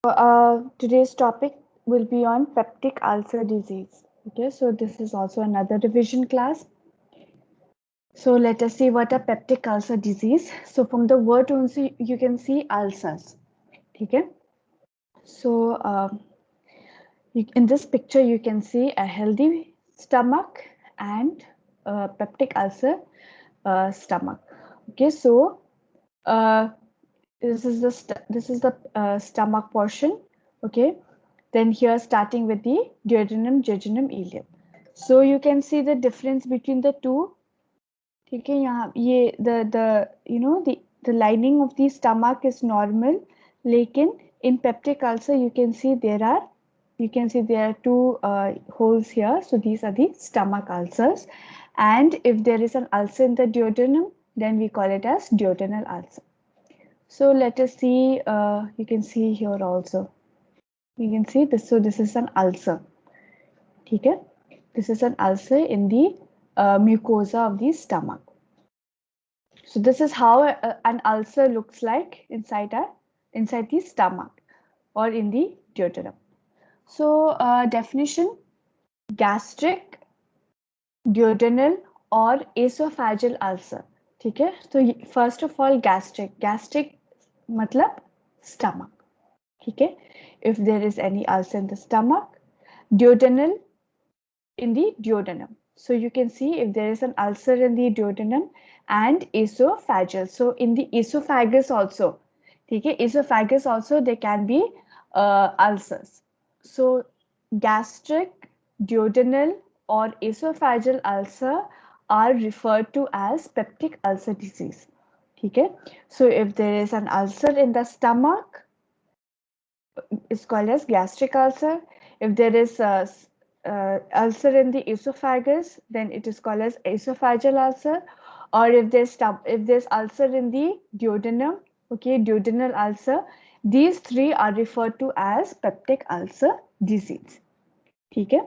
Today's topic will be on peptic ulcer disease. Okay, so this is also another revision class. So let us see what a peptic ulcer disease. So from the word only you can see ulcers. Okay. So in this picture you can see a healthy stomach and a peptic ulcer stomach. Okay, so uh, this is the stomach portion. Okay, then here starting with the duodenum, jejunum, ileum. So you can see the difference between the two. ठीक है यहाँ ये the you know the lining of the stomach is normal, लेकिन in peptic ulcer you can see there are two holes here, so these are the stomach ulcers. And if there is an ulcer in the duodenum, then we call it as duodenal ulcer. So let us see, you can see here also, you can see this, so this is an ulcer. ठीक है, this is an ulcer in the mucosa of the stomach. So this is how an ulcer looks like inside the stomach or in the duodenum. So definition: gastric, duodenal or esophageal ulcer. ठीक है, तो first of all gastric मतलब stomach. ठीक है, if there is any ulcer in the stomach, duodenal in the duodenum. So you can see if there is an ulcer in the duodenum and esophageal. So in the esophagus also, okay, esophagus also there can be ulcers. So gastric, duodenal or esophageal ulcer are referred to as peptic ulcer disease. Okay, so if there is an ulcer in the stomach, it's called as gastric ulcer. If there is a ulcer in the esophagus, then it is called as esophageal ulcer. Or if there's ulcer in the duodenum, okay, duodenal ulcer, these three are referred to as peptic ulcer disease. Okay,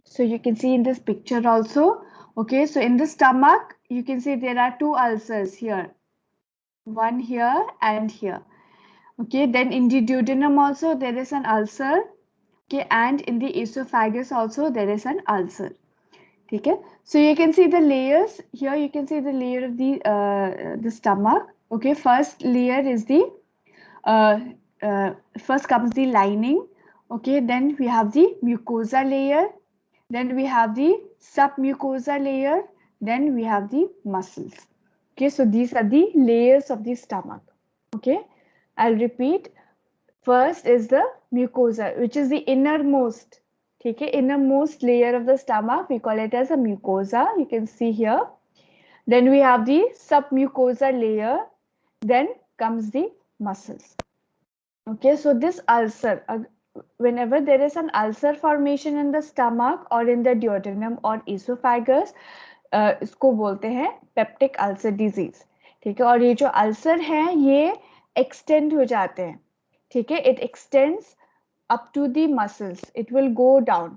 so you can see in this picture also. Okay, so in the stomach, you can see there are two ulcers here, one here and here. Okay, then in the duodenum also there is an ulcer. Okay, and in the esophagus also there is an ulcer. Okay, so you can see the layers here. You can see the layer of the stomach. Okay, first layer is the uh, first comes the lining. Okay, then we have the mucosa layer. Then we have the submucosa layer. Then we have the muscles. Okay, so these are the layers of the stomach. Okay, I'll repeat. First is the mucosa, which is the innermost. Okay, innermost layer of the stomach. We call it as a mucosa. You can see here. Then we have the submucosa layer. Then comes the muscles. Okay, so this ulcer, whenever there is an ulcer formation in the stomach or in the duodenum or esophagus, इसको बोलते हैं peptic ulcer disease. ठीक है, और ये जो ulcer है ये एक्सटेंड हो जाते हैं. ठीक है, it extends up to the muscles, it will go down.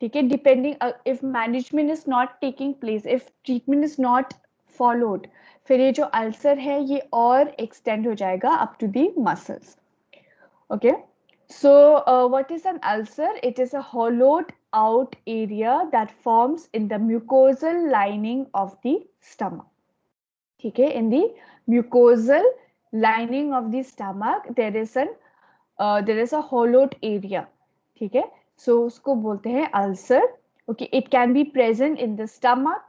ठीक है, depending if management is not taking place, if treatment is not followed, फिर ये जो अल्सर है ये और एक्सटेंड हो जाएगा up to the muscles. Okay, so what is an ulcer? It is a hollowed out area that forms in the mucosal lining of the stomach. Okay, in the mucosal lining of the stomach there is a hollowed area. ठीक है, so उसको बोलते हैं ulcer. Okay, it can be present in the stomach,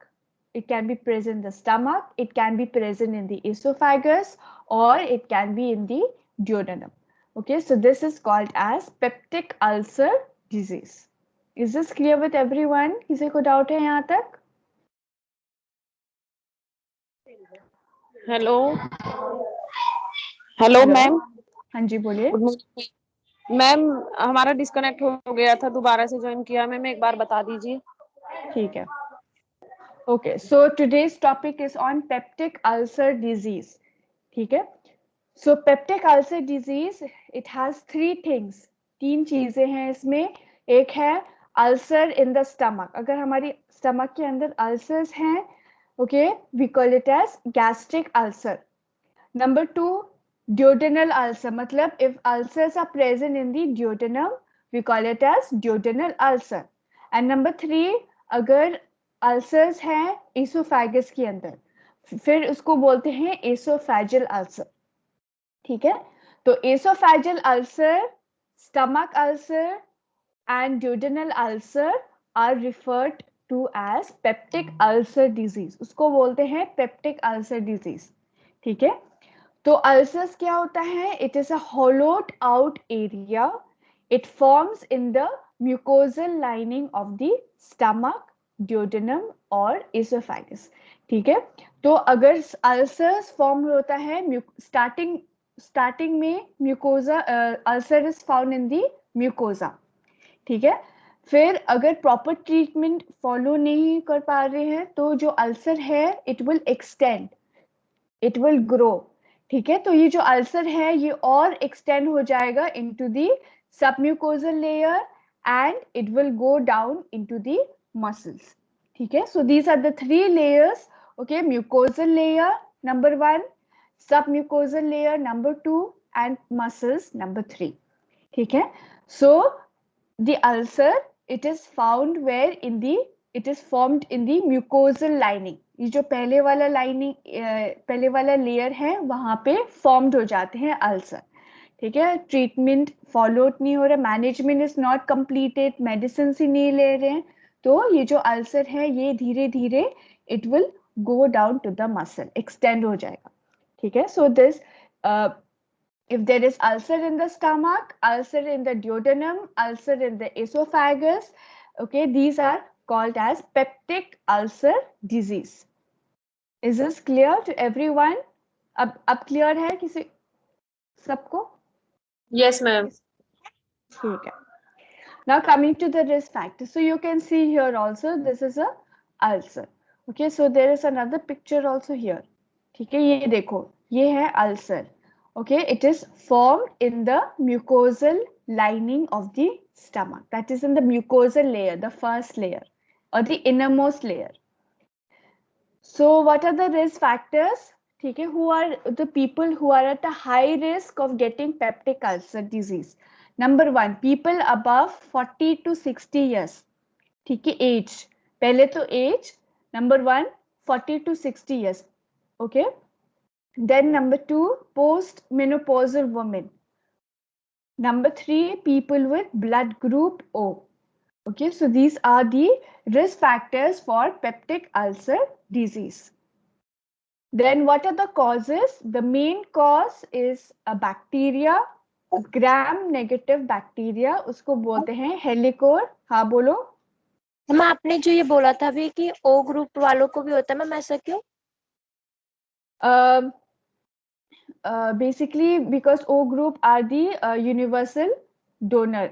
it can be present in the stomach, it can be present in the esophagus, or it can be in the duodenum. Okay, so this is called as peptic ulcer disease. Is this clear with everyone? किसी को doubt है यहाँ तक? Hello hello ma'am. हाँ जी बोलिए. Ma'am हमारा disconnect हो गया था, दोबारा से ज्वाइन किया. मैम एक बार बता दीजिए. ठीक है. Okay, so today's topic is on peptic ulcer disease. ठीक है, so peptic ulcer disease, it has three things. तीन चीजें हैं इसमें. एक है ulcer in the stomach. अगर हमारी stomach के अंदर ulcers हैं, okay, we call it as gastric ulcer. Number two, Duodenal ulcer, मतलब if ulcers are present in the duodenum, we call it as duodenal ulcer. And number 3, अगर ulcers हैं esophagus के अंदर, फिर उसको बोलते हैं esophageal ulcer. ठीक है, तो esophageal ulcer, stomach ulcer and duodenal ulcer are referred to as peptic ulcer disease. उसको बोलते हैं peptic ulcer disease. ठीक है, तो अल्सर्स क्या होता है? It is a होलोड out area, it forms in the mucosal lining of the stomach, duodenum और एसोफेगस. ठीक है, तो अगर अल्सर्स फॉर्म होता है स्टार्टिंग में mucosa, ulcer is found in the mucosa. ठीक है, फिर अगर प्रॉपर ट्रीटमेंट फॉलो नहीं कर पा रहे हैं तो जो अल्सर है it will extend, it will grow. ठीक है, तो ये जो अल्सर है ये और एक्सटेंड हो जाएगा into the submucosal layer and it will go down into the muscles. ठीक है, so these are the 3 layers. Okay, mucosal layer number 1, submucosal layer number 2 and muscles number 3. ठीक है, so the ulcer it is found where in the, it is formed in the mucosal lining. ये जो पहले वाला lining, पहले वाला layer है वहां पे फॉर्म्ड हो जाते हैं अल्सर. ठीक है, ट्रीटमेंट फॉलो नहीं हो रहा, management is not completed, medicine ही नहीं ले रहे हैं, तो ये जो अल्सर है ये धीरे धीरे it will go down to the muscle, extend हो जाएगा. ठीक है, so this if there is ulcer in the stomach, ulcer in the duodenum, ulcer in the esophagus, okay, these are called as peptic ulcer disease. Is this clear to everyone? अब clear है किसी सबको? Yes, ma'am. ठीक है. Now coming to the risk factors. So you can see here also this is a ulcer. Okay, so there is another picture also here. ठीक है, ये देखो, ये है ulcer. Okay, it is formed in the mucosal lining of the stomach. That is in the mucosal layer, the first layer or the innermost layer. So what are the risk factors? ठीक है, who are the people who are at a high risk of getting peptic ulcer disease? Number 1, people above 40 to 60 years. ठीक है, age, पहले तो age, number 1, 40 to 60 years. Okay, then number 2, post-menopausal women. Number 3, people with blood group O. Okay, so these are the risk factors for peptic ulcer disease. Then what are the causes? The main cause is a bacteria, gram-negative bacteria, उसको बोलते हैं हेलिकोर. हाँ बोलो. Ma'am आपने जो ये बोला था अभी कि ओ ग्रुप वालों को भी होता है, मैम ऐसा क्यों? Basically because O group are the universal donor.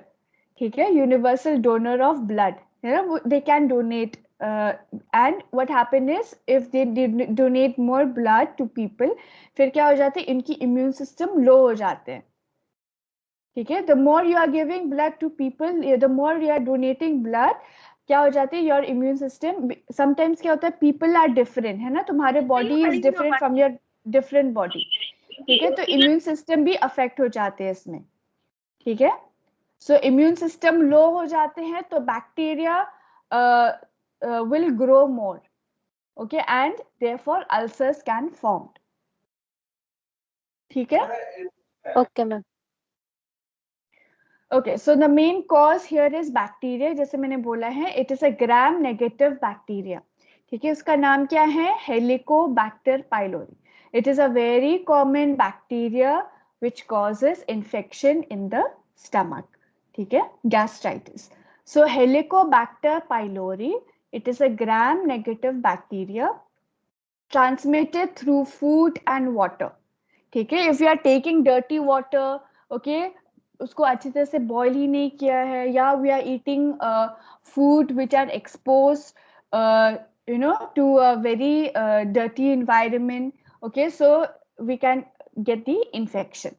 ठीक है, universal donor of blood. You know, they can donate and what happen is if they donate more blood to people, फिर क्या हो जाते हैं, इनकी immune system low हो जाते हैं. ठीक है, the more you are giving blood to people, the more you are donating blood, क्या हो जाती है, योर इम्यून सिस्टम, समटाइम्स क्या होता है, पीपल आर डिफरेंट, है ना, तुम्हारे body is different from your different body. ठीक है, तो इम्यून सिस्टम भी अफेक्ट हो जाते हैं इसमें. ठीक है, सो इम्यून सिस्टम लो हो जाते हैं तो bacteria will grow more. Okay, and therefore ulcers can form. ठीक है, okay ma'am. Okay, so the main cause here is bacteria. जैसे मैंने बोला है, it is a gram-negative bacteria. ठीक है, उसका नाम क्या है? Helicobacter pylori. It is a very common bacteria which causes infection in the stomach. ठीक है, gastritis. So Helicobacter pylori, it is a gram-negative bacteria transmitted through food and water. ठीक है, if you are taking dirty water, okay, उसको अच्छी तरह से boil ही नहीं किया है, या we are eating food which are expose you know to a very dirty environment, okay, so we can get the infection.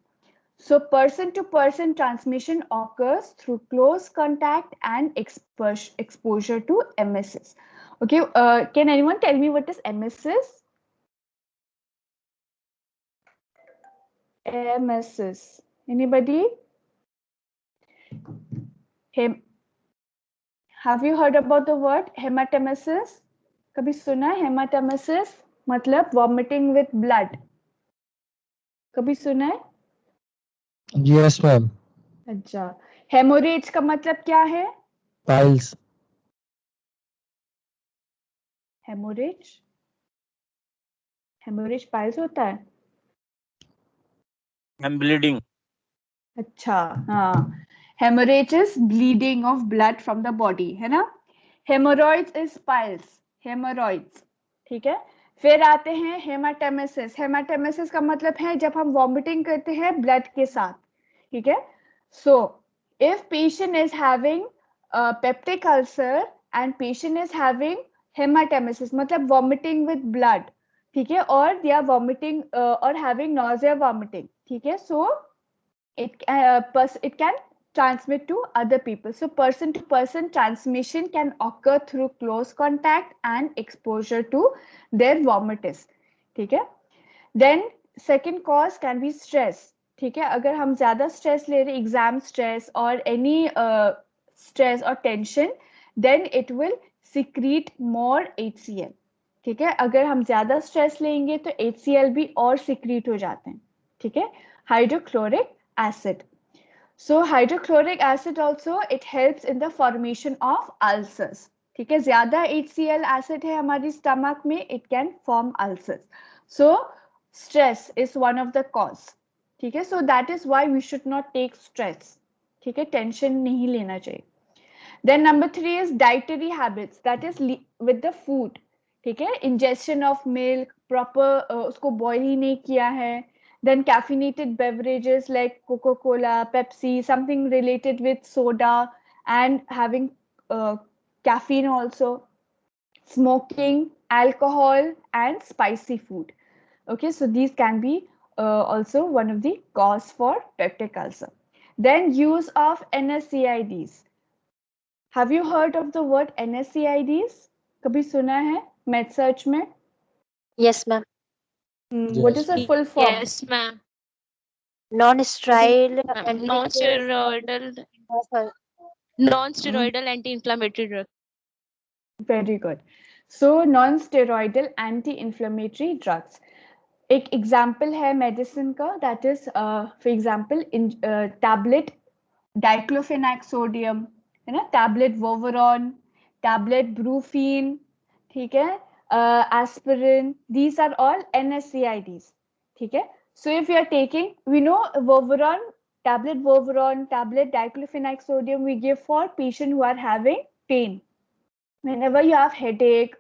So person to person transmission occurs through close contact and exposure to emesis. Okay, can anyone tell me what is emesis? Emesis. Anybody? Have you heard about the word hematemesis? कभी सुना है hematemesis? मतलब vomiting with blood. कभी सुना है? Yes, ma'am. अच्छा. Hemorrhage का मतलब क्या है? Piles. Hemorrhage? Hemorrhage piles होता है? I'm bleeding. अच्छा, हाँ. Hemorrhage is bleeding of blood from the body, है ना? Hemorrhoids is piles. Hemorrhoids. ठीक है. फिर आते हैं हेमाटेमेसिस. हेमाटेमेसिस का मतलब है जब हम वॉमिटिंग करते हैं ब्लड के साथ. ठीक है. So if patient is having peptic ulcer and patient is having haematemesis मतलब वॉमिटिंग विद ब्लड. ठीक है. और दे आर वॉमिटिंग और हैविंग नॉजिया वॉमिटिंग. ठीक है. सो it can transmit to other people. So person to person transmission can occur through close contact and exposure to their vomitus. ठीक है. Then second cause can be stress. ठीक है. अगर हम ज्यादा stress ले रहे, exam stress or any stress or tension, then it will secrete more HCl. ठीक है. अगर हम ज्यादा stress लेंगे तो HCl भी और secrete हो जाते हैं. ठीक है. Hydrochloric acid. So hydrochloric acid also it helps in the formation of ulcers. ठीक है. ज्यादा HCl acid है हमारी stomach में, it can form ulcers. So stress is one of the cause. ठीक है. So that is why we should not take stress. ठीक है. Tension नहीं लेना चाहिए. Then number 3 is dietary habits. That is with the food. ठीक है. Ingestion of milk, proper उसको boil ही नहीं किया है. Then caffeinated beverages like Coca-Cola, Pepsi, something related with soda and having caffeine also. Smoking, alcohol and spicy food. Okay, so these can be also one of the cause for peptic ulcer. Then use of NSAIDs. Have you heard of the word NSAIDs? कभी सुना है MedSearch में? Yes, ma'am. What is the full form? Yes, ma'am. Non-steroidal Non-steroidal anti-inflammatory drug. Very good. So non-steroidal anti-inflammatory drugs. एक example है medicine का, that is for example tablet diclofenac sodium, है ना, tablet Voveran, tablet Brufen. ठीक है. Aspirin, these are all NSAIDs. ठीक है. So if you are taking, we know Voveran, tablet Voveran, tablet diclofenac sodium we give for patient who are having pain. Whenever you have headache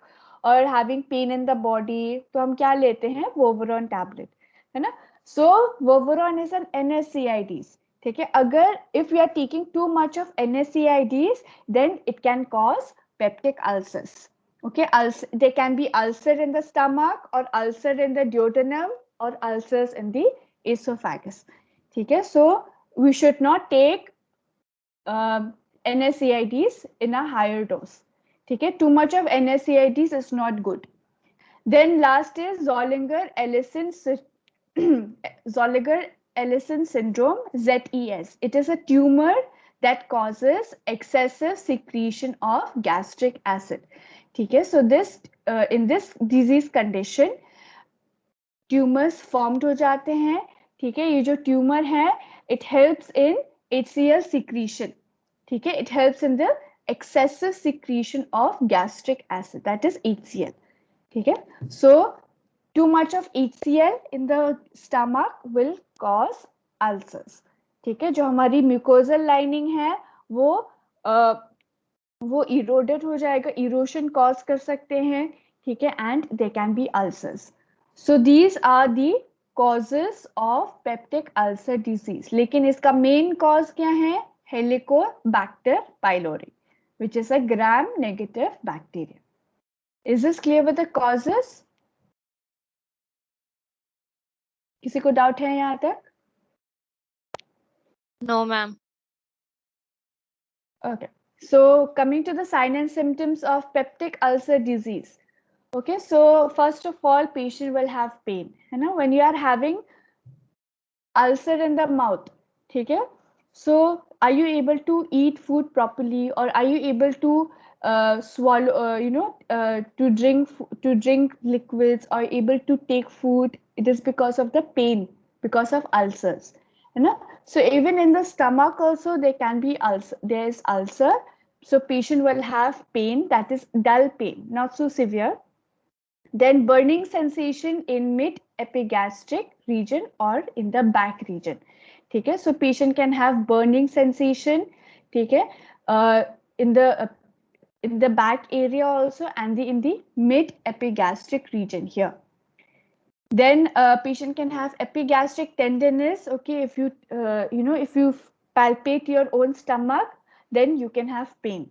or having pain in the body, तो हम क्या लेते हैं? वोवरॉन tablet, है ना. सो वोवरॉन is an NSAIDs. ठीक है. अगर if you are taking too much of NSAIDs, then it can cause peptic ulcers. Okay, there can be ulcer in the stomach or ulcer in the duodenum or ulcers in the esophagus. ठीक है. So we should not take NSAIDs in a higher dose. ठीक है. Too much of NSAIDs is not good. Then last is Zollinger-Ellison syndrome, ZES. It is a tumor that causes excessive secretion of gastric acid. ठीक है. So this in this disease condition tumors formed हो जाते हैं. ठीक है. ये जो tumor है, it helps in HCl secretion. ठीक है. It helps in the excessive secretion of gastric acid, that is HCl. ठीक है. So too much of HCl in the stomach will cause ulcers. ठीक है. जो हमारी mucosal lining है वो eroded हो जाएगा, erosion cause कर सकते हैं. ठीक है. And there can be ulcers. So these are the causes of peptic ulcer disease. लेकिन इसका main cause क्या है? Helicobacter pylori, which is a gram-negative bacteria. Is this clear with the causes? किसी को doubt है यहाँ तक? No, ma'am. Okay. So coming to the sign and symptoms of peptic ulcer disease. Okay. So first of all, patient will have pain. You know, when you are having ulcer in the mouth. ठीक है? So are you able to eat food properly, or are you able to swallow, to drink liquids, or able to take food? It is because of the pain, because of ulcers. You know? So even in the stomach also there can be ulcer. There is ulcer. So patient will have pain, that is dull pain, not so severe. Then burning sensation in mid epigastric region or in the back region. ठीक है? So patient can have burning sensation, ठीक है, in the back area also, and in the mid epigastric region here. Then patient can have epigastric tenderness. Okay, if you if you palpate your own stomach, then you can have pain.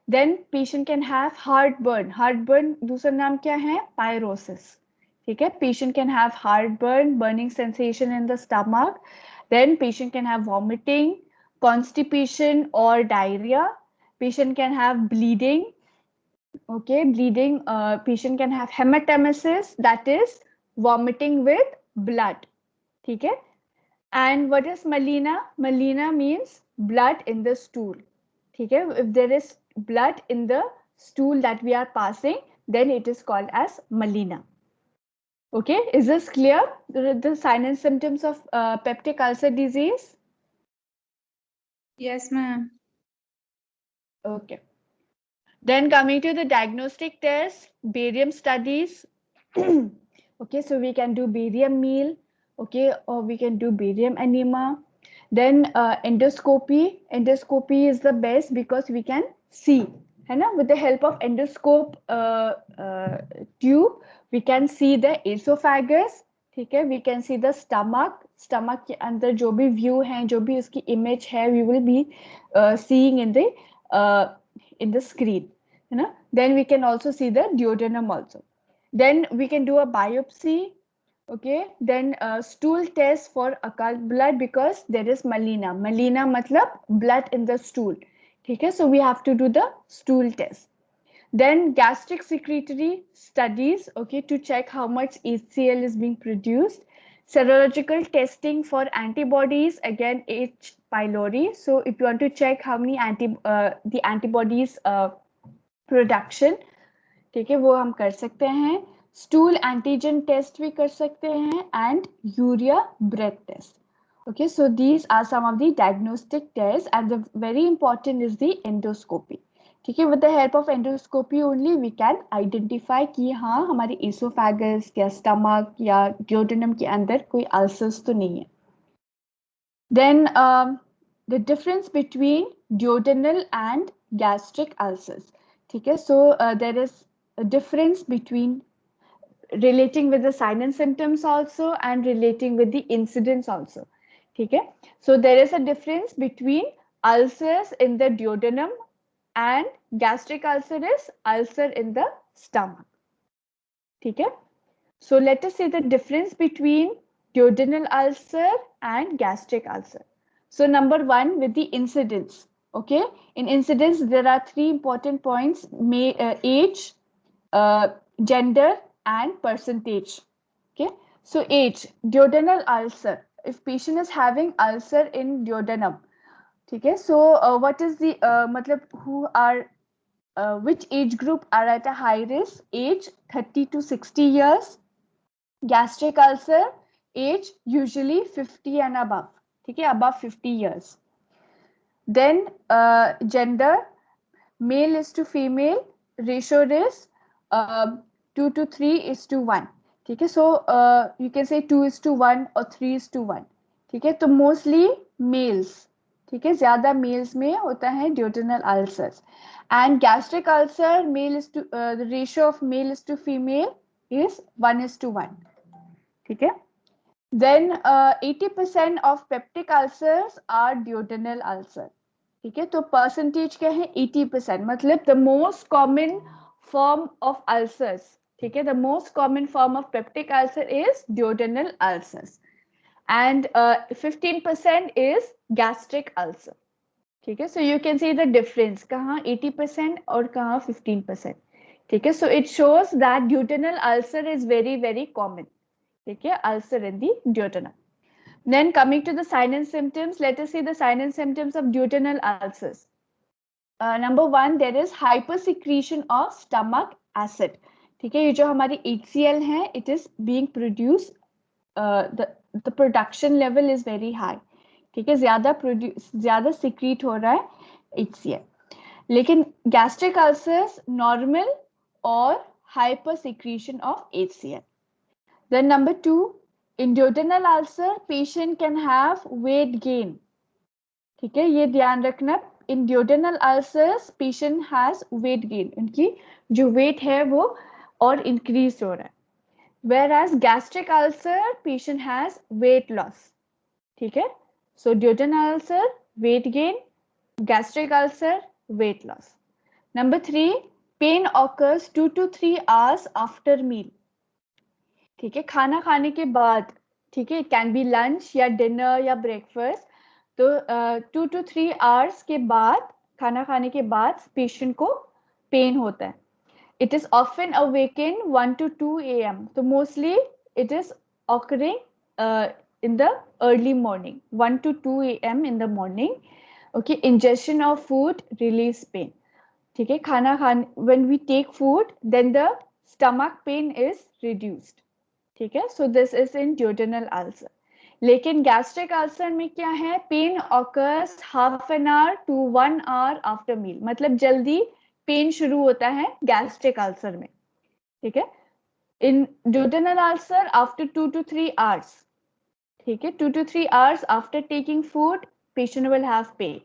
Then patient can have heartburn. Heartburn दूसरा नाम क्या है? Pyrosis. ठीक है? Patient can have heartburn, burning sensation in the stomach. Then patient can have vomiting, constipation or diarrhea. Patient can have bleeding. Okay, bleeding. Patient can have hematemesis, that is vomiting with blood. ठीक है? And what is melena? Melena means blood in the stool. ठीक है? If there is blood in the stool that we are passing, then it is called as melena. Okay, is this clear? The sign and symptoms of peptic ulcer disease? Yes, ma'am. Okay. Then coming to the diagnostic tests, barium studies. Okay, so we can do barium meal, okay, or we can do barium enema. Then endoscopy. Endoscopy is the best because we can see, है ना? With the help of endoscope tube, we can see the esophagus. ठीक है? We can see the stomach. Stomach के अंदर जो भी view है, जो भी उसकी image है, we will be seeing in the screen. You know? Then we can also see the duodenum also. Then we can do a biopsy. Okay, then stool test for occult blood because there is melena. Melena matlab blood in the stool. Okay, so we have to do the stool test. Then gastric secretory studies, okay, to check how much HCl is being produced. Serological testing for antibodies, again H. pylori. So if you want to check how many the antibodies production, ठीक है, वो हम कर सकते हैं. Stool antigen test भी कर सकते हैं, and urea breath test. Okay, so these are some of the diagnostic tests, and the very important is the endoscopy. ठीक है, with the help of endoscopy only we can identify कि हाँ हमारे esophagus या stomach या duodenum के अंदर कोई ulcers तो नहीं है. Then the difference between duodenal and gastric ulcers. ठीक है, so there is a difference between relating with the sign and symptoms also and relating with the incidence also. ठीक है, so there is a difference between ulcers in the duodenum and gastric ulcer is ulcer in the stomach. ठीक है, so let us see the difference between duodenal ulcer and gastric ulcer. So number one, with the incidence. Okay, in incidence there are three important points: age, gender, and percentage. Okay, so age, duodenal ulcer. If patient is having ulcer in duodenum, okay, so what is the who are which age group are at a high risk? Age 30 to 60 years. Gastric ulcer, age usually 50 and above. Okay, above 50 years. Then gender, male is to female, ratio is 2 to 3 is to 1. ठीक है, so you can say 2 is to 1 or 3 is to 1. ठीक है, तो mostly males. ठीक है, ज्यादा males में होता है duodenal ulcers. And gastric ulcer, male is to the ratio of male is to female is 1 is to 1. ठीक है, then 80% of peptic ulcers are duodenal ulcer. ठीक है, तो percentage क्या है? 80%. मतलब the most common form of ulcers. ठीक है, the most common form of peptic ulcer is duodenal ulcers, and 15% is gastric ulcer. ठीक है, so you can see the difference, कहाँ 80% और कहाँ 15%. ठीक है, so it shows that duodenal ulcer is very very common. ठीक है, ulcer in the duodenum. Then coming to the sign and symptoms, let us see the sign and symptoms of duodenal ulcers. Number 1, there is hypersecretion of stomach acid. ठीक है, ये जो हमारी HCl है, it is being produced, the production level is very high. ठीक है, ज्यादा secrete हो रहा है HCl. लेकिन gastric ulcers normal or hypersecretion of HCl. Then number 2, in duodenal ulcer, patient can have weight gain. ठीक है, ये ध्यान रखना. In duodenal ulcers, patient has weight gain. उनकी जो weight है वो और increase हो रहा है. Whereas gastric ulcer, patient has weight loss. ठीक है, so duodenal ulcer, weight gain. Gastric ulcer, weight loss. Number 3, pain occurs 2 to 3 hours after meal. ठीक है, खाना खाने के बाद. ठीक है, it can be lunch या dinner या breakfast. तो 2 to 3 hours के बाद, खाना खाने के बाद पेशेंट को पेन होता है. It is often awakened 1 to 2 a.m. तो mostly it is occurring in the early morning, 1 to 2 a.m. in the morning. Okay, ingestion of food relieves pain. ठीक है, खाना खाने, when we take food, then the stomach pain is reduced. ठीक है, so this is in duodenal ulcer. लेकिन gastric ulcer में क्या है, pain occurs half an hour to 1 hour after meal. मतलब जल्दी पेन शुरू होता है गैस्ट्रिक अल्सर में. ठीक है, इन duodenal ulcer after 2 to 3 hours. ठीक है, 2 to 3 hours after taking food patient will have pain.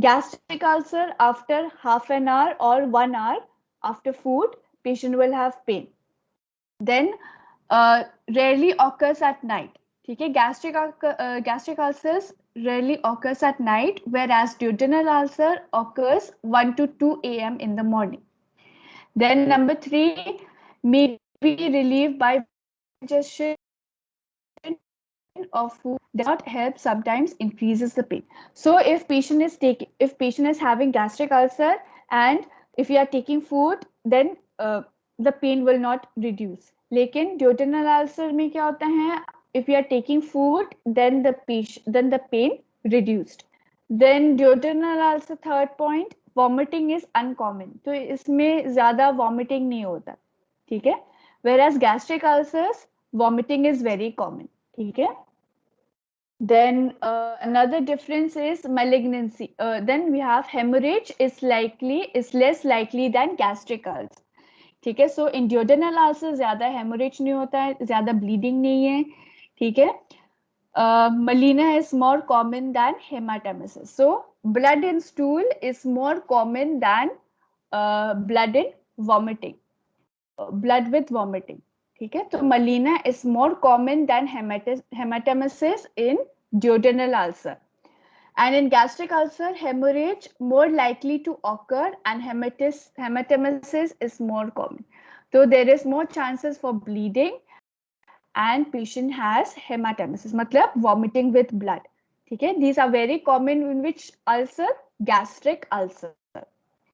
Gastric ulcer after half an hour or 1 hour after food patient will have pain. Then rarely occurs at night. ठीक है, gastric ulcers rarely occurs at night, whereas duodenal ulcer occurs 1 to 2 a.m. in the morning. Then number 3, may be relieved by digestion of food does not help, sometimes increases the pain. So if patient is having gastric ulcer and if you are taking food, then the pain will not reduce. लेकिन duodenal ulcer में क्या होता है, if you are taking food, then the pain reduced. Then duodenal ulcer, third point, vomiting is uncommon. तो इसमें ज्यादा vomiting नहीं होता. ठीक है, whereas gastric ulcers vomiting is very common. ठीक है. Then another difference is malignancy. Then we have hemorrhage is less likely than gastric ulcer. ठीक है, so in duodenal ulcer ज्यादा hemorrhage नहीं होता है, ज्यादा bleeding नहीं है. ठीक है, melena is more common than hematemesis. So blood in stool is more common than blood in vomiting, blood with vomiting. ठीक है, तो melena is more common than hematemesis in duodenal ulcer. And in gastric ulcer, hemorrhage more likely to occur and hematemesis is more common. So there is more chances for bleeding and patient has hematemesis, मतलब vomiting with blood. ठीक है, these are very common in which ulcer? Gastric ulcer.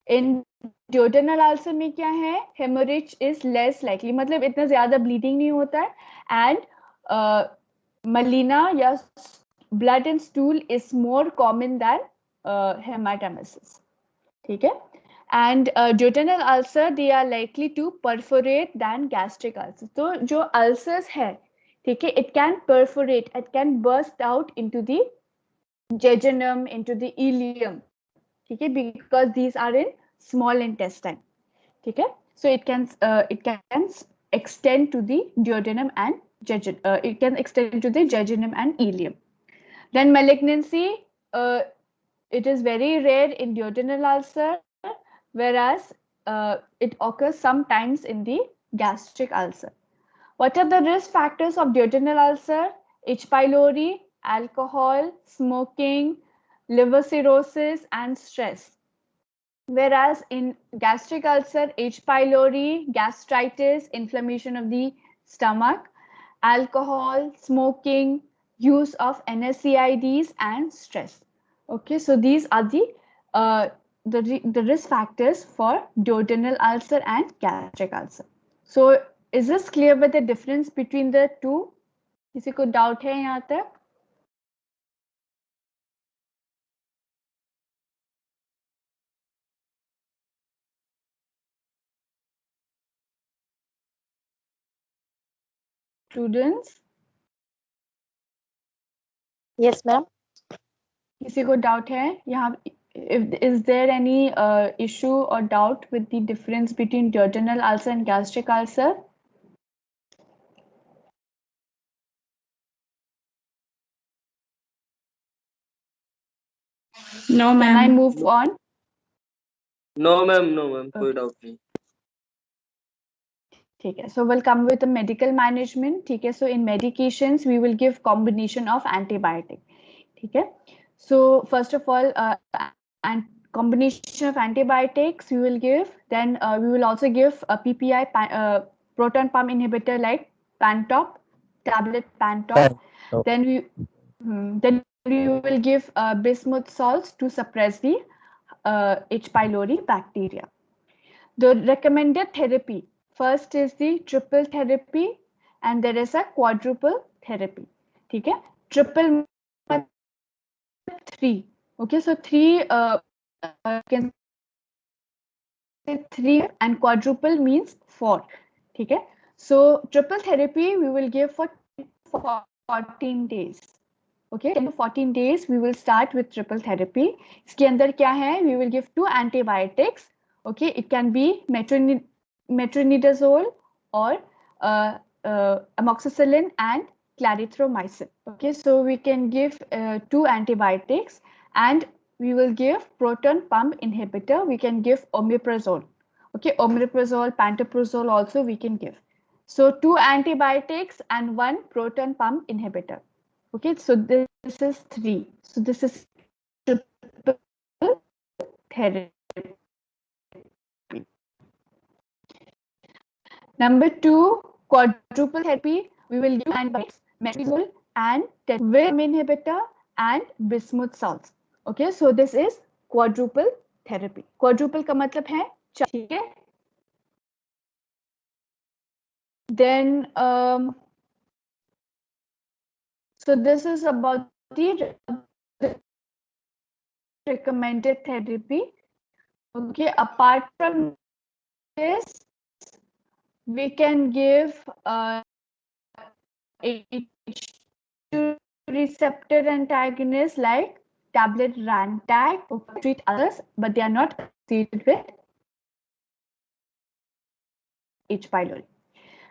In duodenal ulcer में क्या है, hemorrhage is less likely, मतलब इतना ज्यादा bleeding नहीं होता है, and melena या blood in stool is more common than hematemesis. ठीक है, and duodenal ulcer, they are likely to perforate than gastric ulcer. तो जो ulcers है, ठीक है, it can perforate, it can burst out into the jejunum, into the ileum. ठीक है, because these are in small intestine. ठीक है, so it can extend to the duodenum and it can extend to the jejunum and ileum. Then malignancy, it is very rare in duodenal ulcer, whereas it occurs sometimes in the gastric ulcer. What are the risk factors of duodenal ulcer? H. pylori, alcohol, smoking, liver cirrhosis, and stress. Whereas in gastric ulcer, H. pylori, gastritis, inflammation of the stomach, alcohol, smoking, use of NSAIDs, and stress. Okay, so these are the risk factors for duodenal ulcer and gastric ulcer. So is this clear with the difference between the two? किसी को doubt है यहाँ तक? Students? Yes ma'am. किसी को doubt है यहाँ? Is there any issue or doubt with the difference between duodenal ulcer and gastric ulcer? No, Can I ma'am. move on? No ma'am कोई डाउट नहीं। ठीक है, so we'll come with the medical management. ठीक है, so in medications we will give combination of antibiotic. ठीक है, so first of all and combination of antibiotics we will give. Then we will also give a PPI proton pump inhibitor like Pantop tablet Pantop. Then we will give bismuth salts to suppress the H. pylori bacteria. The recommended therapy, first is the triple therapy and there is a quadruple therapy. ठीक है, triple 3. Okay, so 3 can say 3 and quadruple means 4. ठीक है, so triple therapy we will give for 14 days. Okay, 10 to 14 days we will start with triple therapy. इसके अंदर क्या है? We will give 2 antibiotics. Okay, it can be metronidazole or amoxicillin and clarithromycin. Okay, so we can give 2 antibiotics and we will give proton pump inhibitor. We can give omeprazole. Okay, omeprazole, pantoprazole also we can give. So 2 antibiotics and 1 proton pump inhibitor. Okay, so this is 3. So this is triple therapy. Number 2, quadruple therapy. We will give antibiotics, metronidazole and with inhibitor and bismuth salts. Okay, so this is quadruple therapy. Quadruple का मतलब है 4. ठीक है, then so this is about the recommended therapy. Okay, apart from this we can give H2 receptor antagonist like tablet Rantac to treat others, but they are not treated with H. pylori.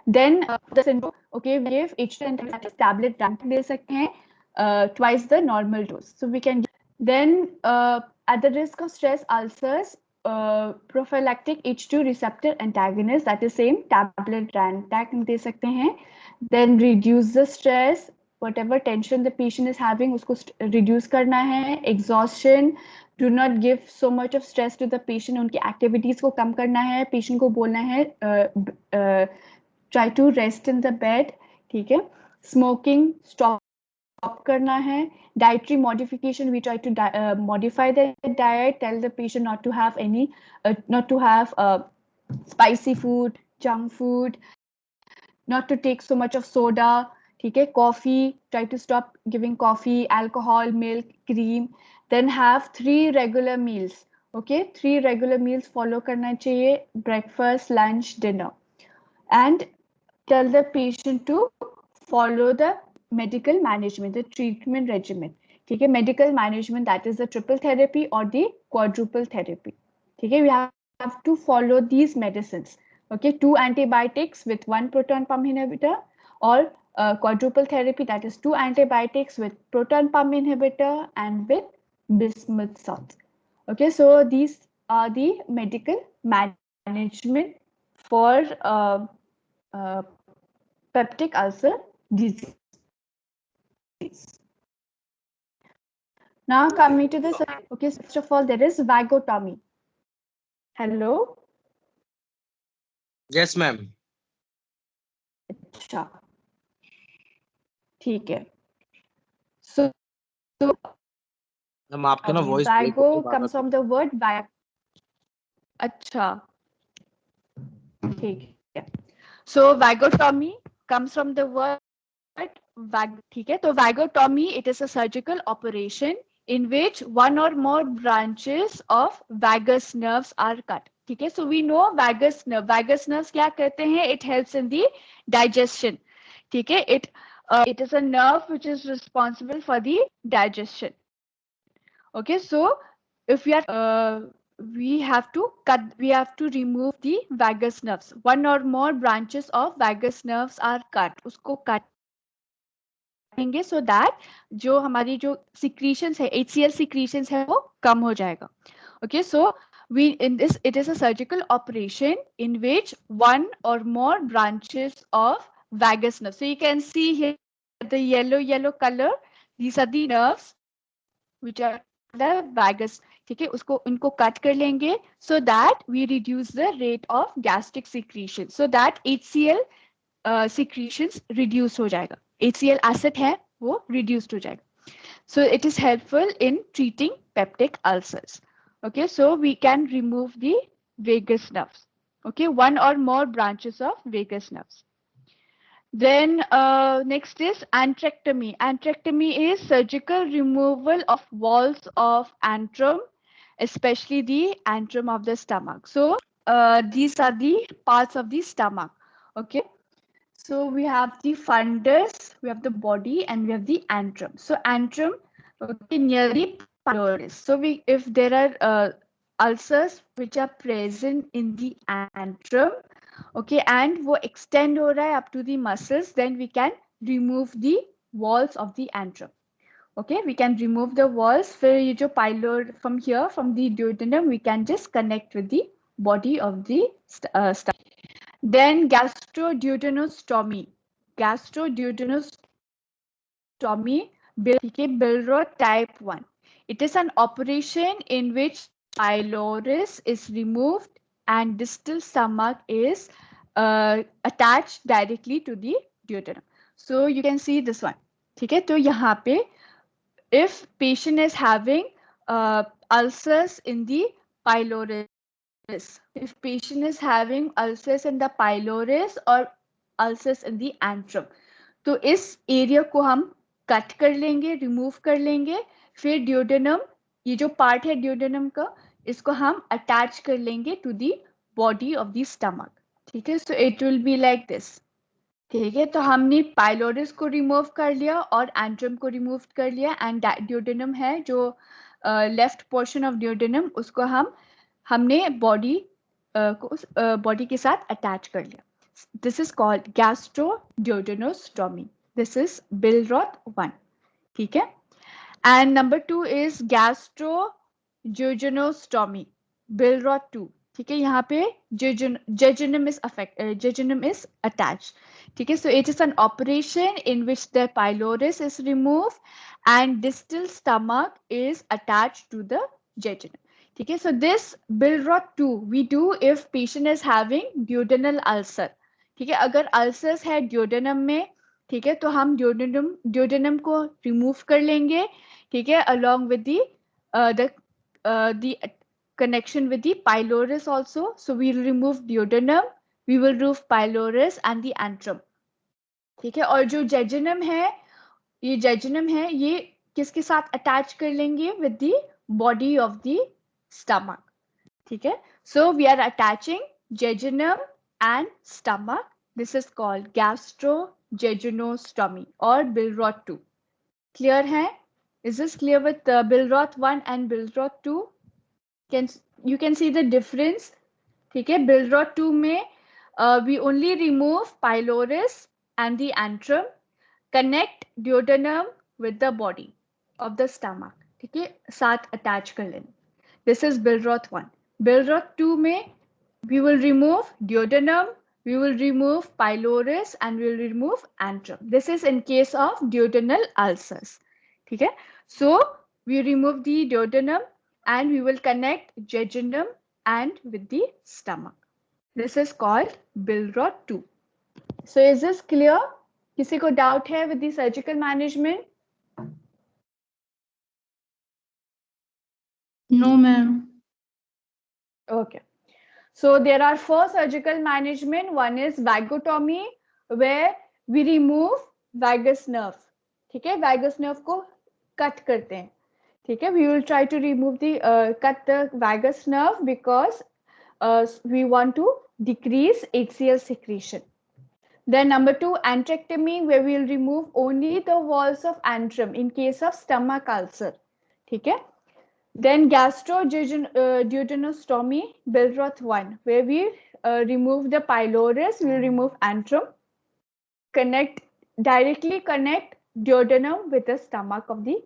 Then the syndrome, okay, we give H2 antagonist tablet Rantac दे सकते हैं twice the normal dose. So we can give. Then at the risk of stress ulcers, prophylactic H2 receptor antagonist, that is same tablet Rantac दे सकते हैं. Then reduce the stress, whatever tension the patient is having उसको reduce करना है. Exhaustion, do not give so much of stress to the patient. उनकी activities को कम करना है. Patient को बोलना है try to rest in the bed. ठीक है, smoking stop करना है. Dietary modification, we try to modify the diet, tell the patient not to have any not to have spicy food, junk food, not to take so much of soda. ठीक है, coffee, try to stop giving coffee, alcohol, milk, cream. Then have 3 regular meals. Okay, 3 regular meals follow करना चाहिए, breakfast, lunch, dinner. And tell the patient to follow the medical management, the treatment regimen. ठीक है, medical management, that is the triple therapy or the quadruple therapy. ठीक है, we have to follow these medicines. Okay, 2 antibiotics with 1 proton pump inhibitor, or quadruple therapy, that is 2 antibiotics with proton pump inhibitor and with bismuth salts. Okay, so these are the medical management for peptic ulcer disease. Now coming to this, okay, first of all there is vagotomy. Hello. Yes ma'am. अच्छा, ठीक है. So ma'am आपके ना voice vago comes from the word vag. अच्छा, ठीक है. So vagotomy comes from the word vag. ठीक है, तो vagotomy, it is a surgical operation in which one or more branches of vagus nerves are cut. ठीक है, so we know vagus nerve. Vagus nerves क्या करते हैं? It helps in the digestion. ठीक है. It is a nerve which is responsible for the digestion. Okay, so if we have to remove the vagus nerves. One or more branches of vagus nerves are cut. उसको काटेंगे so that जो हमारी जो secretions है, HCl secretions है, वो कम हो जाएगा. Okay, so it is a surgical operation in which one or more branches of vagus nerve. So you can see here the yellow color. These are the nerves which are the vagus. ठीक है, उसको इनको cut कर लेंगे so that we reduce the rate of gastric secretion, so that HCl secretions reduce हो जाएगा. HCl acid है वो reduced हो जाएगा. So it is helpful in treating peptic ulcers. Okay, so we can remove the vagus nerves. Okay, one or more branches of vagus nerves. Then next is antrectomy. Antrectomy is surgical removal of walls of antrum, especially the antrum of the stomach. So these are the parts of the stomach. Okay, so we have the fundus, we have the body, and we have the antrum. So antrum, okay, near the pylorus. So if there are ulcers which are present in the antrum, okay, and wo extend ho raha hai up to the muscles, then we can remove the walls of the antrum. Okay, we can remove the walls. फिर ये जो pylor from here, from the duodenum, we can just connect with the body of the stomach. Then gastroduodenostomy. Gastroduodenostomy, Billroth type 1. It is an operation in which pylorus is removed and distal stomach is attached directly to the duodenum. So you can see this one. ठीक है, तो यहाँ पे if patient is having ulcers in the pylorus, if patient is having ulcers in the pylorus or ulcers in the antrum, तो इस area को हम cut कर लेंगे, रिमूव कर लेंगे. फिर ड्यूडेनम, ये जो पार्ट है ड्यूडेनम का, इसको हम अटैच कर लेंगे to the body of the stomach. ठीक है, so it will be like this. ठीक है, तो हमने पाइलोरिस को रिमूव कर लिया और एंट्रम को रिमूव कर लिया, एंड ड्यूडेनम है जो लेफ्ट पोर्शन ऑफ ड्यूडेनम, उसको हमने बॉडी के साथ अटैच कर लिया. This is called gastroduodenostomy. This is Billroth 1. ठीक है, and number 2 is gastrojejunostomy, Billroth 2. ठीक है, यहाँ पे jejunum is attached. ठीक है, so it is an operation in which the pylorus is removed and distal stomach is attached to the jejunum. ठीक है, so this Billroth 2 we do if patient is having duodenal ulcer. ठीक है, अगर ulcers है duodenum में, ठीक है, तो हम ड्यूडेनम को रिमूव कर लेंगे. ठीक है, along with the connection with the pylorus also. So we will remove duodenum, we will remove pylorus and the antrum. ठीक है, और जो jejunum है, ये किसके साथ अटैच कर लेंगे? with the body of the stomach. ठीक है, so we are attaching jejunum and stomach. This is called gastrojejunostomy or Billroth 2. Clear hai? Is this clear with Billroth 1 and Billroth 2? You can see the difference. ठीक है, Billroth 2 में we only remove pylorus and the antrum, connect duodenum with the body of the stomach. ठीक है, साथ attach कर लेना. This is Billroth 1. Billroth 2 में we will remove duodenum, we will remove pylorus, and we will remove antrum. This is in case of duodenal ulcers. ठीक है, so we remove the duodenum and we will connect jejunum and with the stomach. This is called Billroth 2. So is this clear? किसी को doubt है with the surgical management? No, ma'am. Okay. So there are 4 surgical management. One is vagotomy, where we remove vagus nerve. ठीक है, vagus nerve को cut करते हैं. ठीक है, we will try to remove cut the vagus nerve because we want to decrease HCl secretion. Then number 2, antrectomy, where we will remove only the walls of antrum in case of stomach ulcer. ठीक है? Then gastroduodenostomy, Billroth 1, where we remove the pylorus, we will remove antrum, directly connect duodenum with the stomach of the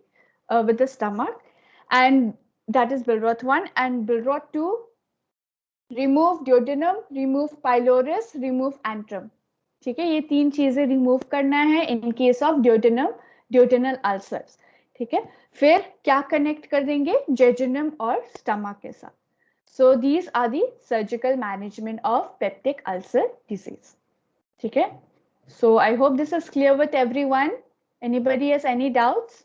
and that is Billroth 1. And Billroth 2, remove duodenum, remove pylorus, remove antrum. ठीक है, ये 3 चीजें remove करना है in case of duodenal ulcers. ठीक है, फिर क्या कनेक्ट कर देंगे? जेजुनम और स्टमक के साथ. So these are the surgical management of peptic ulcer disease. ठीक है, so I hope this is clear with everyone. Anybody has any doubts?